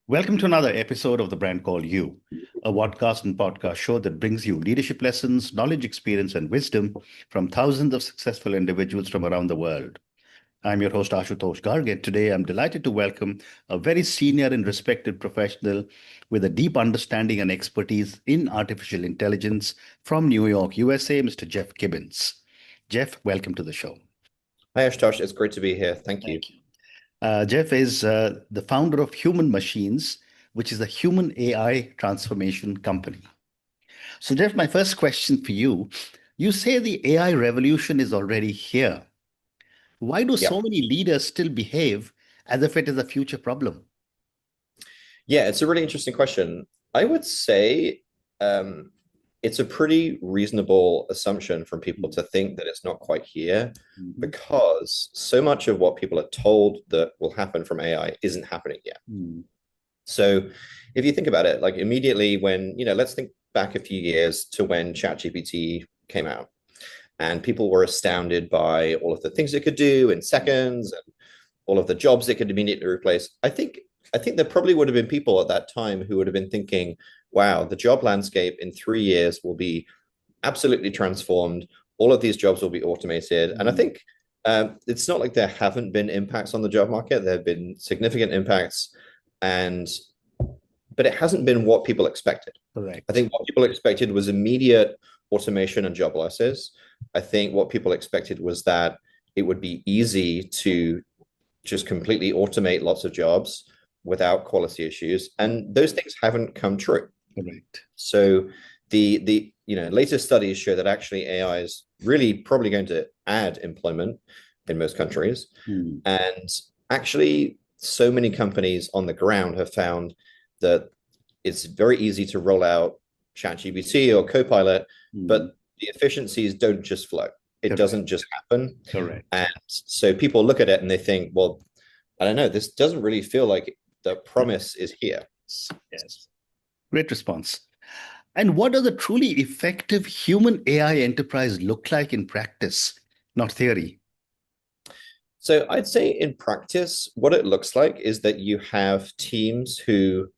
Welcome to another episode of The Brand Called You, a podcast and podcast show that brings you leadership lessons, knowledge, experience, and wisdom from thousands of successful individuals from around the world. I'm your host, Ashutosh Garg, and today I'm delighted to welcome a very senior and respected professional with a deep understanding and expertise in artificial intelligence from New York, USA, Mr. Geoff Gibbins. Geoff, welcome to the show. Hi, Ashutosh. It's great to be here. Thank you. Thank you. Geoff is the founder of Human Machines, which is a human AI transformation company. So, Geoff, my first question for you, you say the AI revolution is already here. Why do Yeah. so many leaders still behave as if it is a future problem? Yeah, it's a really interesting question. I would say it's a pretty reasonable assumption from people to think that it's not quite here Mhm. because so much of what people are told that will happen from AI isn't happening yet. Mm. So if you think about it, like immediately when, let's think back a few years to when ChatGPT came out and people were astounded by all of the things it could do in seconds and all of the jobs it could immediately replace. I think there probably would have been people at that time who would have been thinking, wow, the job landscape in 3 years will be absolutely transformed. All of these jobs will be automated. And I Mm. think it's not like there haven't been impacts on the job market. There have been significant impacts, and but it hasn't been what people expected. I Correct. think what people expected was immediate automation and job losses. I think what people expected was that it would be easy to just completely automate lots of jobs without quality issues, and those things haven't come true. Correct. So the latest studies show that actually AI is really probably going to add employment in most countries, Mm. and actually so many companies on the ground have found that it's very easy to roll out ChatGPT or Copilot, Mm. but the efficiencies don't just flow. It Correct. doesn't just happen. Correct. And so people look at it and they think, well, I don't know, this doesn't really feel like the promise is here. Yes. Great response. And what does a truly effective human AI enterprise look like in practice, not theory? So I'd say in practice, what it looks like is that you have teams who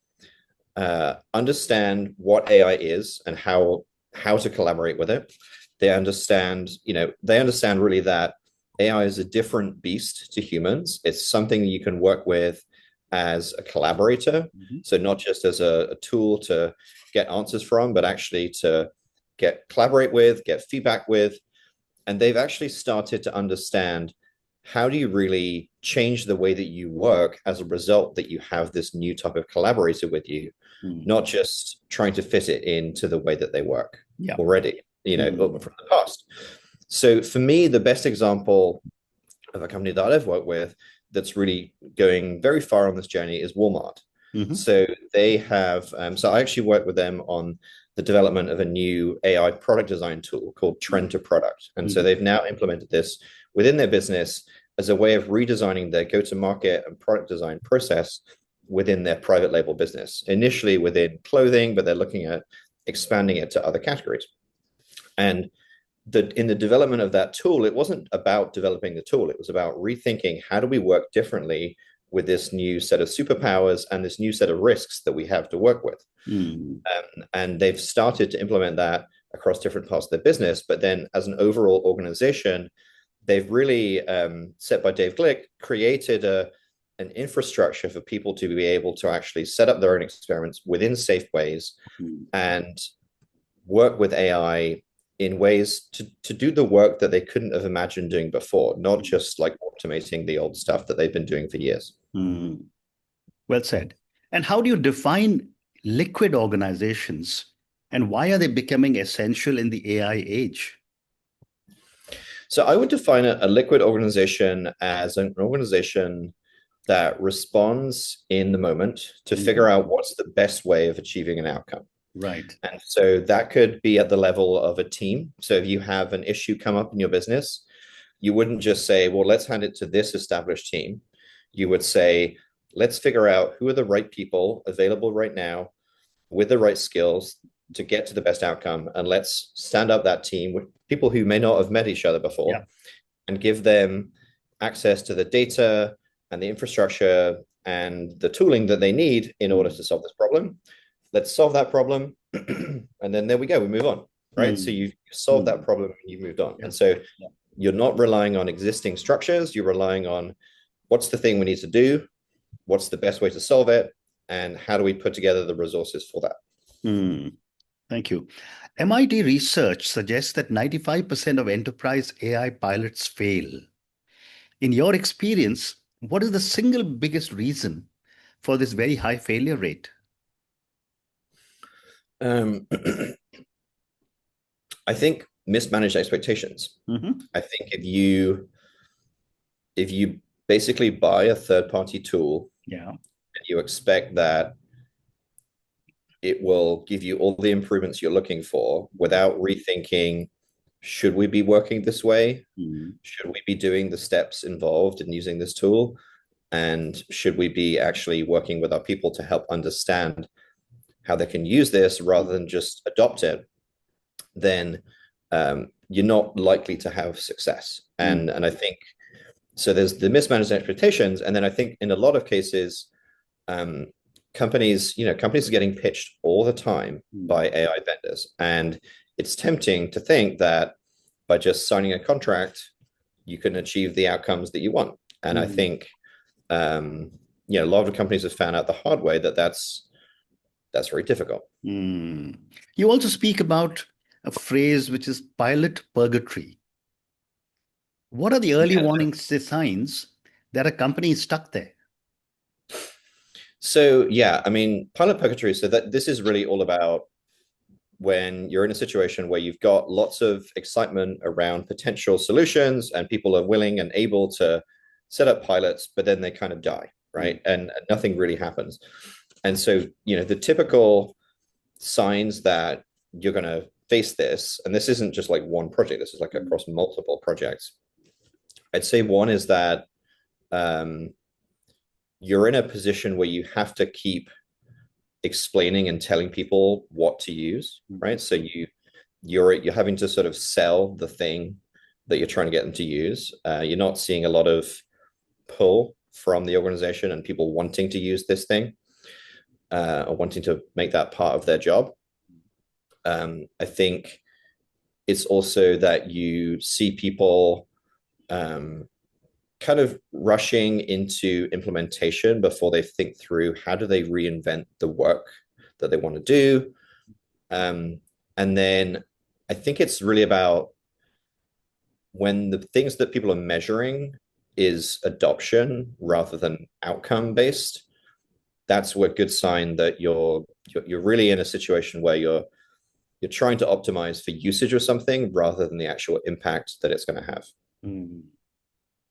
understand what AI is and how to collaborate with it. They understand really that AI is a different beast to humans. It's something you can work with as a collaborator. Mhm. So not just as a tool to get answers from, but actually to collaborate with, get feedback with. And they've actually started to understand how do you really change the way that you work as a result that you have this new type of collaborator with you, Mm. not just trying to fit it into the way that they work Yeah. already, Mm. from the past. So for me, the best example of a company that I've worked with that's really going very far on this journey is Walmart. Mhm. So they have, so I actually worked with them on the development of a new AI product design tool called Trend to Product. And so Mhm. they've now implemented this within their business as a way of redesigning their go-to-market and product design process within their private label business. Initially within clothing, but they're looking at expanding it to other categories. And in the development of that tool, it wasn't about developing the tool. It was about rethinking how do we work differently with this new set of superpowers and this new set of risks that we have to work with. Mm. And they've started to implement that across different parts of their business. But then as an overall organization, they've really, set by Dave Glick, created an infrastructure for people to be able to actually set up their own experiments within safe ways Mm. and work with AI in ways to do the work that they couldn't have imagined doing before, not just like automating the old stuff that they've been doing for years. Mm. Well said. And how do you define liquid organizations and why are they becoming essential in the AI age? So I would define a liquid organization as an organization that responds in the moment to Mhm. figure out what's the best way of achieving an outcome. Right. And so that could be at the level of a team. So if you have an issue come up in your business, you wouldn't just say, well, let's hand it to this established team. You would say, let's figure out who are the right people available right now with the right skills to get to the best outcome. And let's stand up that team with people who may not have met each other before Yeah. and give them access to the data and the infrastructure and the tooling that they need in order to solve this problem. Let's solve that problem. And then there we go, we move on, right? So you've solved that problem and you've moved on. And so you're not relying on existing structures, you're relying on what's the thing we need to do, what's the best way to solve it, and how do we put together the resources for that. Thank you. MIT research suggests that 95% of enterprise AI pilots fail. In your experience, what is the single biggest reason for this very high failure rate? I think mismanaged expectations. I think if you basically buy a third-party tool, and you expect that it will give you all the improvements you're looking for without rethinking, should we be working this way? Should we be doing the steps involved in using this tool? And should we be actually working with our people to help understand how they can use this rather than just adopt it? Then you're not likely to have success. And I think, so there's the mismanaged expectations. And then I think in a lot of cases, companies are getting pitched all the time by AI vendors. And it's tempting to think that by just signing a contract, you can achieve the outcomes that you want. And I think, a lot of the companies have found out the hard way that that's very difficult. You also speak about a phrase which is pilot purgatory. What are the early warning signs that a company is stuck there? So, pilot purgatory, so that this is really all about when you're in a situation where you've got lots of excitement around potential solutions and people are willing and able to set up pilots, but then they kind of die, right? And nothing really happens. And so, the typical signs that you're going to face this, and this isn't just like one project, this is like across multiple projects. I'd say one is that you're in a position where you have to keep explaining and telling people what to use, right? So you're having to sort of sell the thing that you're trying to get them to use. You're not seeing a lot of pull from the organization and people wanting to use this thing or wanting to make that part of their job. I think it's also that you see people kind of rushing into implementation before they think through how do they reinvent the work that they want to do. And then I think it's really about when the things that people are measuring is adoption rather than outcome based. That's a good sign that you're really in a situation where you're trying to optimize for usage of something rather than the actual impact that it's going to have.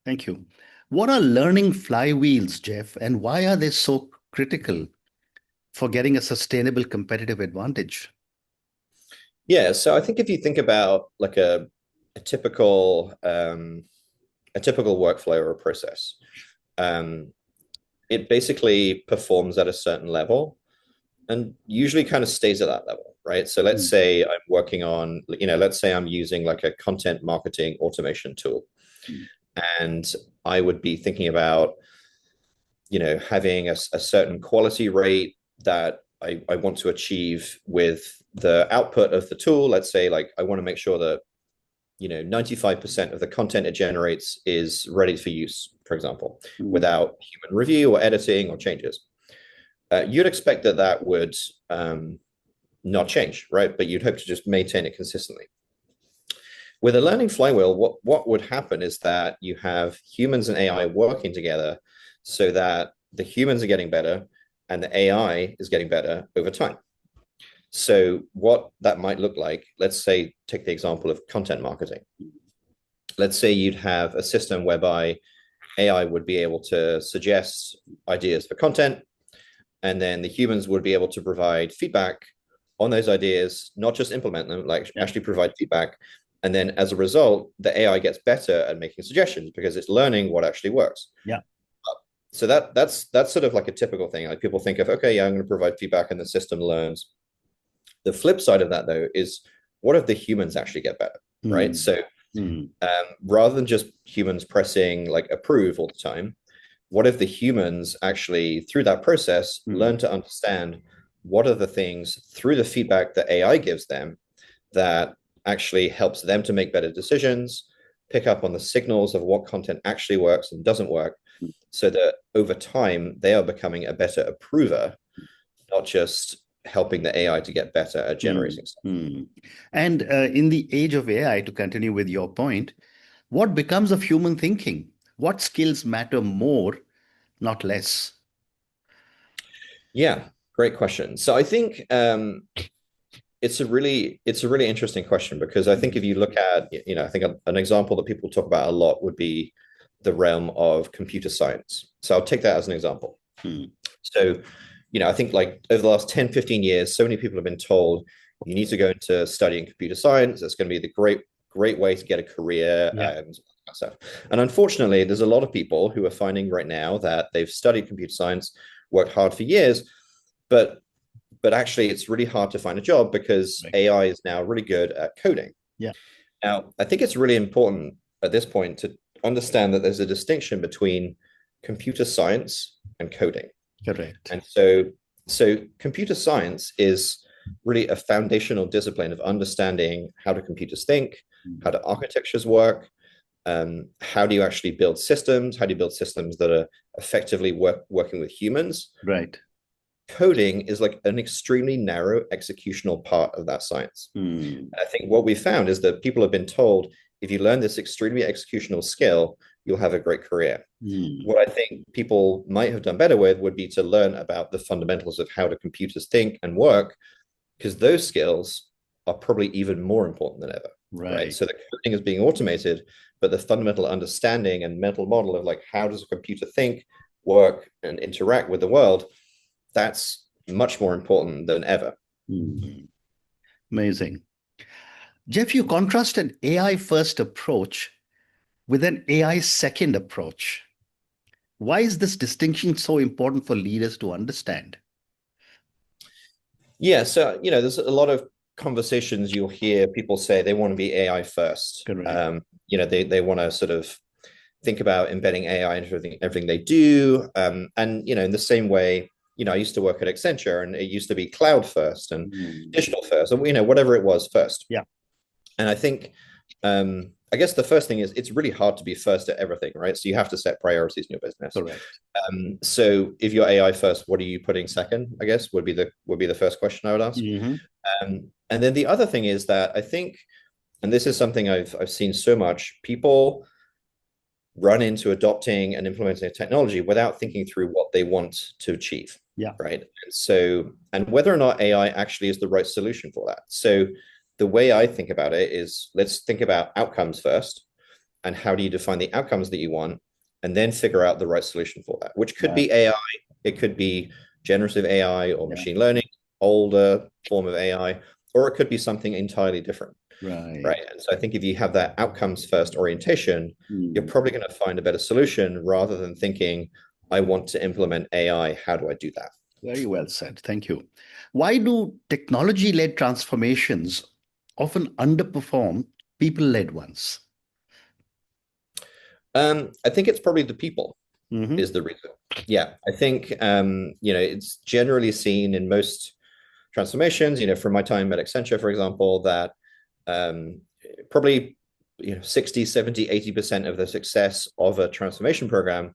Thank you. What are learning flywheels, Geoff, and why are they so critical for getting a sustainable competitive advantage? Yeah, so I think if you think about like a typical workflow or a process, it basically performs at a certain level and usually kind of stays at that level, right? So let's say I'm working on, let's say I'm using like a content marketing automation tool. And I would be thinking about, having a certain quality rate that I want to achieve with the output of the tool. Let's say, like, I want to make sure that, 95% of the content it generates is ready for use, for example, without human review or editing or changes. You'd expect that would not change, right? But you'd hope to just maintain it consistently. With a learning flywheel, what would happen is that you have humans and AI working together so that the humans are getting better and the AI is getting better over time. So what that might look like, let's say, take the example of content marketing. Let's say you'd have a system whereby AI would be able to suggest ideas for content, and then the humans would be able to provide feedback on those ideas, not just implement them, like actually provide feedback. And then as a result, the AI gets better at making suggestions because it's learning what actually works. Yeah. So that's sort of like a typical thing. Like people think of, okay, yeah, I'm going to provide feedback and the system learns. The flip side of that, though, is what if the humans actually get better, right? So rather than just humans pressing like approve all the time, what if the humans actually, through that process, learn to understand what are the things through the feedback that AI gives them that actually helps them to make better decisions, pick up on the signals of what content actually works and doesn't work, so that over time they are becoming a better approver, not just helping the AI to get better at generating stuff. And in the age of AI, to continue with your point, what becomes of human thinking? What skills matter more, not less? Yeah, great question. So I think it's a really interesting question, because I think if you look at, I think an example that people talk about a lot would be the realm of computer science. So I'll take that as an example. So, I think like over the last 10, 15 years, so many people have been told you need to go into studying computer science. That's going to be the great way to get a career and stuff. And unfortunately, there's a lot of people who are finding right now that they've studied computer science, worked hard for years, but actually it's really hard to find a job because AI is now really good at coding. Now, I think it's really important at this point to understand that there's a distinction between computer science and coding. Correct. And so computer science is really a foundational discipline of understanding how do computers think, how do architectures work, how do you actually build systems, how do you build systems that are effectively working with humans. Right. Coding is like an extremely narrow executional part of that science. I think what we found is that people have been told, if you learn this extremely executional skill, you'll have a great career. What I think people might have done better with would be to learn about the fundamentals of how do computers think and work, because those skills are probably even more important than ever. Right. So the coding is being automated, but the fundamental understanding and mental model of like, how does a computer think, work, and interact with the world, that's much more important than ever. Amazing. Geoff, you contrast an AI first approach with an AI second approach. Why is this distinction so important for leaders to understand? Yeah, so there's a lot of conversations you'll hear people say they want to be AI first. They want to sort of think about embedding AI into everything they do. And in the same way, I used to work at Accenture, and it used to be cloud first and digital first, and whatever it was first. And I think, I guess the first thing is it's really hard to be first at everything, right? So you have to set priorities in your business. So if you're AI first, what are you putting second? I guess would be the first question I would ask. And then the other thing is that I think, and this is something I've seen so much, people run into adopting and implementing a technology without thinking through what they want to achieve. Right. And whether or not AI actually is the right solution for that. So the way I think about it is, let's think about outcomes first, and how do you define the outcomes that you want, and then figure out the right solution for that, which could be AI, it could be generative AI or machine learning, older form of AI, or it could be something entirely different. Right. And so I think if you have that outcomes first orientation, you're probably going to find a better solution rather than thinking, I want to implement AI. How do I do that? Very well said. Thank you. Why do technology-led transformations often underperform people-led ones? I think it's probably the people is the reason. Yeah, I think, it's generally seen in most transformations, from my time at Accenture, for example, that probably 60, 70, 80% of the success of a transformation program,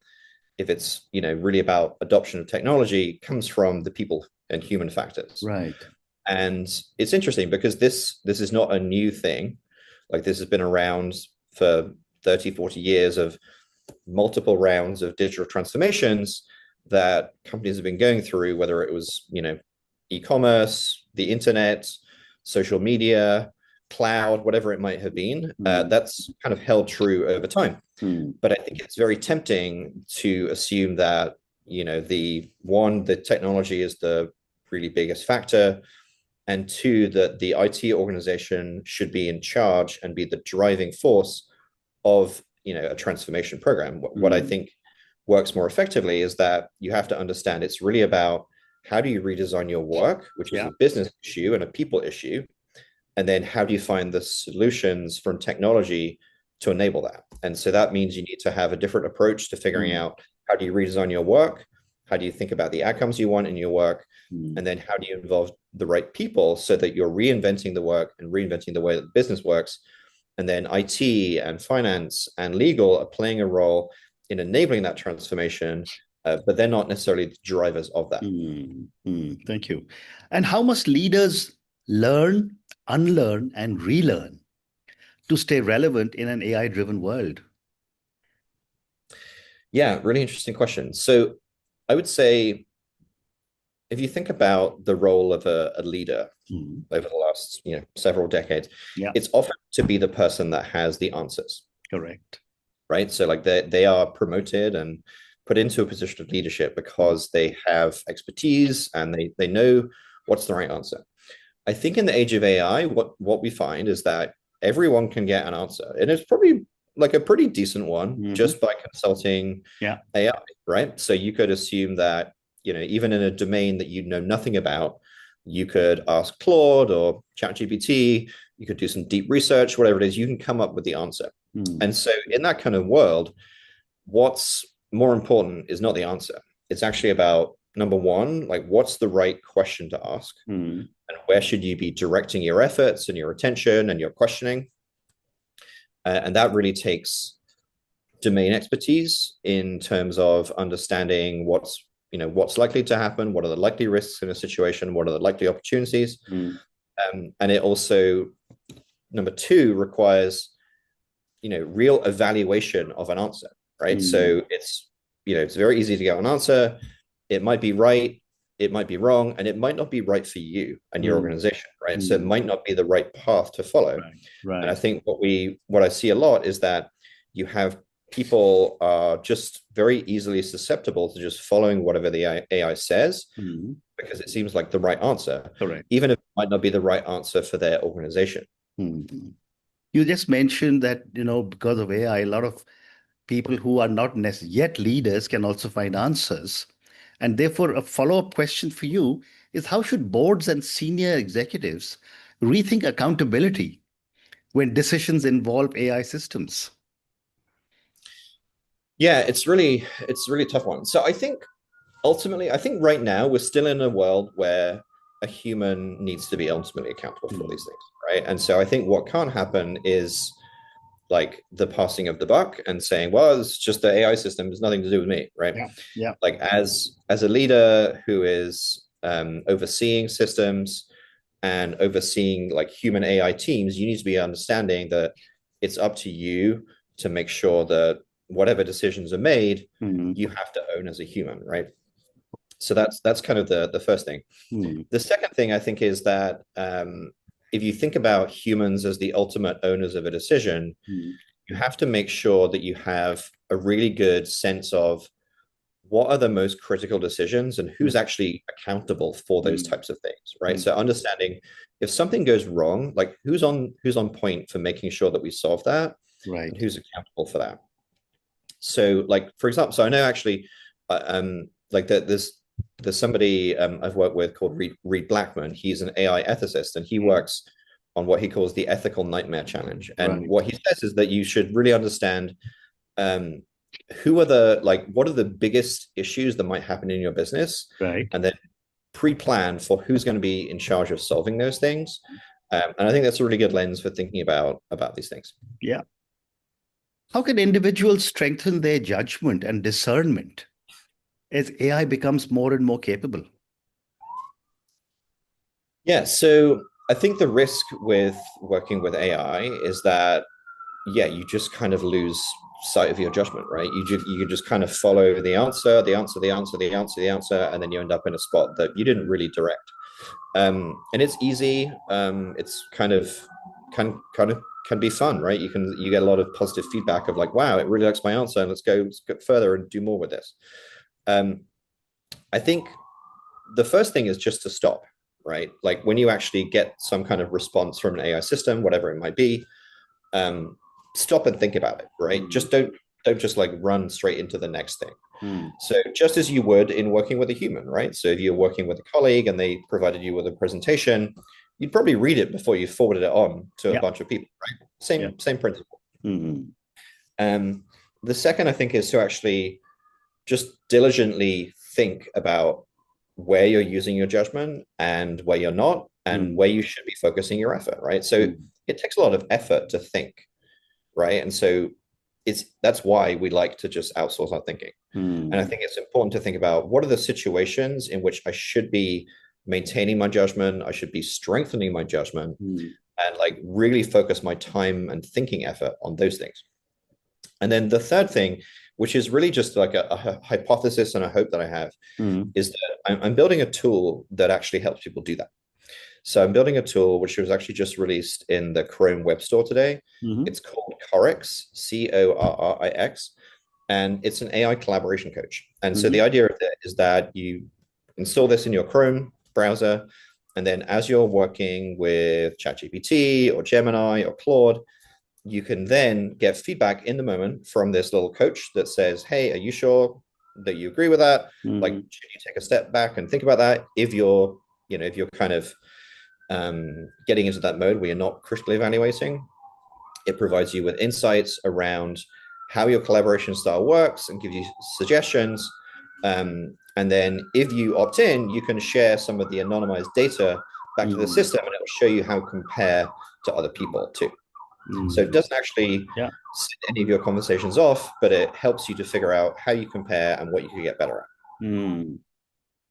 if it's really about adoption of technology, comes from the people and human factors. And it's interesting because this is not a new thing. Like, this has been around for 30, 40 years of multiple rounds of digital transformations that companies have been going through, whether it was e-commerce, the internet, social media, cloud, whatever it might have been. That's kind of held true over time. But I think it's very tempting to assume that, the technology is the really biggest factor, and two, that the IT organization should be in charge and be the driving force of, a transformation program. What I think works more effectively is that you have to understand it's really about how do you redesign your work, which is a business issue and a people issue, and then how do you find the solutions from technology to enable that? And so that means you need to have a different approach to figuring out How do you redesign your work? How do you think about the outcomes you want in your work? Mm. And then how do you involve the right people so that you're reinventing the work and reinventing the way that the business works? And then IT and finance and legal are playing a role in enabling that transformation, but they're not necessarily the drivers of that. Thank you. And how must leaders learn, unlearn, and relearn to stay relevant in an AI-driven world? Yeah, really interesting question. So I would say, if you think about the role of a leader over the last several decades, it's often to be the person that has the answers. Correct. Right. So like they are promoted and put into a position of leadership because they have expertise and they know what's the right answer. I think in the age of AI, what we find is that everyone can get an answer, and it's probably like a pretty decent one just by consulting AI, right? So you could assume that, even in a domain that you know nothing about, you could ask Claude or ChatGPT, you could do some deep research, whatever it is, you can come up with the answer. And so in that kind of world, what's more important is not the answer. It's actually about, number one, like what's the right question to ask? And where should you be directing your efforts and your attention and your questioning? And that really takes domain expertise in terms of understanding what's likely to happen, what are the likely risks in a situation, what are the likely opportunities. And it also, number two, requires real evaluation of an answer, right? So it's very easy to get an answer. It might be right, it might be wrong, and it might not be right for you and your organization, right? So it might not be the right path to follow. Right. And I think what I see a lot is that you have people are just very easily susceptible to just following whatever the AI says because it seems like the right answer, even if it might not be the right answer for their organization. You just mentioned that, because of AI, a lot of people who are not yet leaders can also find answers. And therefore, a follow-up question for you is, how should boards and senior executives rethink accountability when decisions involve AI systems? Yeah, it's really a tough one. So I think ultimately, right now we're still in a world where a human needs to be ultimately accountable for these things, right? And so I think what can't happen is like the passing of the buck and saying, well, it's just the AI system, it's nothing to do with me, right? Like as a leader who is overseeing systems and overseeing like human AI teams, you need to be understanding that it's up to you to make sure that whatever decisions are made, you have to own as a human, right? So that's kind of the first thing. The second thing I think is that if you think about humans as the ultimate owners of a decision, you have to make sure that you have a really good sense of what are the most critical decisions and who's actually accountable for those types of things, right? So understanding if something goes wrong, like who's on point for making sure that we solve that, and who's accountable for that. So like, for example, so I know actually like that there's somebody I've worked with called Reed Blackman. He's an AI ethicist, and he works on what he calls the ethical nightmare challenge. And what he says is that you should really understand what are the biggest issues that might happen in your business, and then pre-plan for who's going to be in charge of solving those things. And I think that's a really good lens for thinking about these things. Yeah. How can individuals strengthen their judgment and discernment as AI becomes more and more capable? Yeah, so I think the risk with working with AI is that, you just kind of lose sight of your judgment, right? You just kind of follow the answer, and then you end up in a spot that you didn't really direct. And it's easy. It's kind of can be fun, right? You get a lot of positive feedback of like, wow, it really likes my answer, and let's go further and do more with this. I think the first thing is just to stop, right? Like when you actually get some kind of response from an AI system, whatever it might be, stop and think about it, right? Just don't just like run straight into the next thing. So just as you would in working with a human, right? So if you're working with a colleague and they provided you with a presentation, you'd probably read it before you forwarded it on to a bunch of people, right? Same principle. The second, I think, is to actually just diligently think about where you're using your judgment and where you're not, and where you should be focusing your effort, right? So it takes a lot of effort to think, right? And so that's why we like to just outsource our thinking. And I think it's important to think about what are the situations in which I should be maintaining my judgment, I should be strengthening my judgment, and like really focus my time and thinking effort on those things. And then the third thing, which is really just like a hypothesis and a hope that I have, is that I'm building a tool that actually helps people do that. So I'm building a tool which was actually just released in the Chrome Web Store today. It's called Corrix, Corrix, and it's an AI collaboration coach. And so the idea of it is that you install this in your Chrome browser, and then as you're working with ChatGPT or Gemini or Claude, you can then get feedback in the moment from this little coach that says, hey, are you sure that you agree with that? Like, should you take a step back and think about that? If you're kind of getting into that mode where you're not critically evaluating, it provides you with insights around how your collaboration style works and give you suggestions. And then if you opt in, you can share some of the anonymized data back to the system, and it will show you how to compare to other people too. So it doesn't actually set any of your conversations off, but it helps you to figure out how you compare and what you can get better at.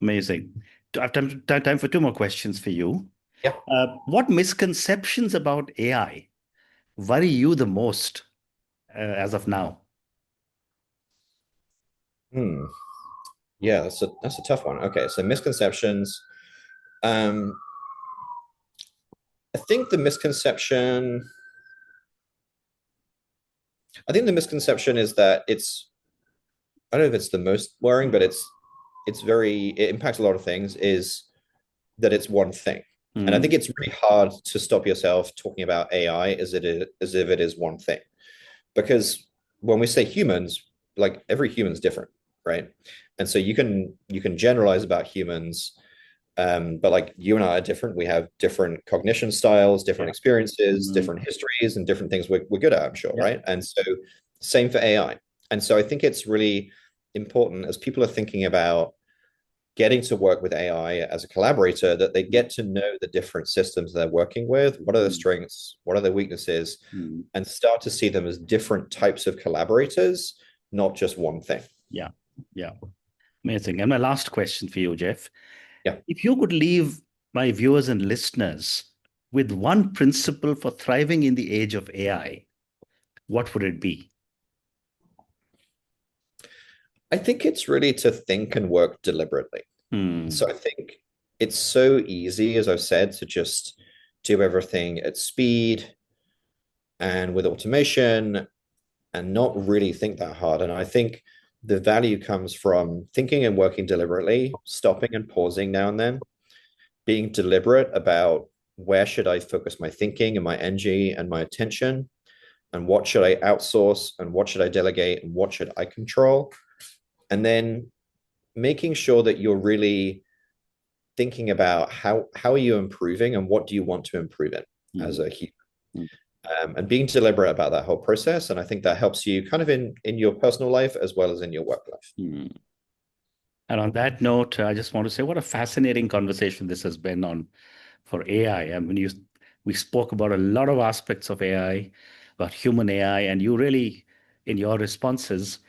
Amazing. I have time for two more questions for you. Yeah. What misconceptions about AI worry you the most as of now? Yeah, that's a tough one. Okay, so misconceptions. I think the misconception is that I don't know if it's the most worrying, but it impacts a lot of things, is that it's one thing. And I think it's really hard to stop yourself talking about AI as if it is one thing. Because when we say humans, like every human's different, right? And so you can generalize about humans, but like you and I are different. We have different cognition styles, different experiences, different histories, and different things we're good at, I'm sure, right? And so same for AI. And so I think it's really important, as people are thinking about getting to work with AI as a collaborator, that they get to know the different systems they're working with, what are the strengths, what are the weaknesses, and start to see them as different types of collaborators, not just one thing. Yeah. Amazing. And my last question for you, Geoff. Yeah. If you could leave my viewers and listeners with one principle for thriving in the age of AI, what would it be? I think it's really to think and work deliberately. So I think it's so easy, as I've said, to just do everything at speed and with automation and not really think that hard. And I think the value comes from thinking and working deliberately, stopping and pausing now and then, being deliberate about where should I focus my thinking and my energy and my attention, and what should I outsource and what should I delegate and what should I control. And then making sure that you're really thinking about how are you improving and what do you want to improve in as a human, and being deliberate about that whole process. And I think that helps you kind of in your personal life as well as in your work life. And on that note, I just want to say what a fascinating conversation this has been for AI. I mean, we spoke about a lot of aspects of AI, about human AI, and you really, in your responses,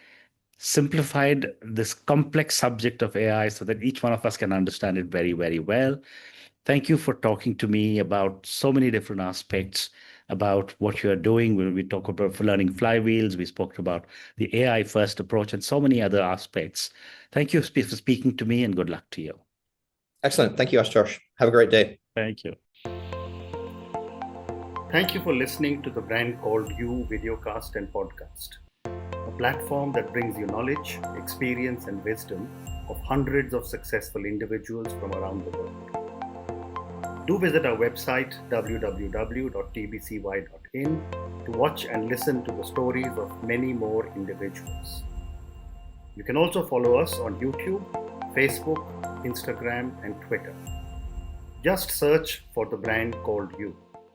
simplified this complex subject of AI so that each one of us can understand it very, very well. Thank you for talking to me about so many different aspects about what you're doing. When we talk about learning flywheels, we spoke about the AI first approach and so many other aspects. Thank you for speaking to me, and good luck to you. Excellent. Thank you, Ashutosh. Have a great day. Thank you. Thank you for listening to the Brand Called You videocast and podcast, a platform that brings you knowledge, experience, and wisdom of hundreds of successful individuals from around the world. Do visit our website www.tbcy.in to watch and listen to the stories of many more individuals. You can also follow us on YouTube, Facebook, Instagram, and Twitter. Just search for the Brand Called You.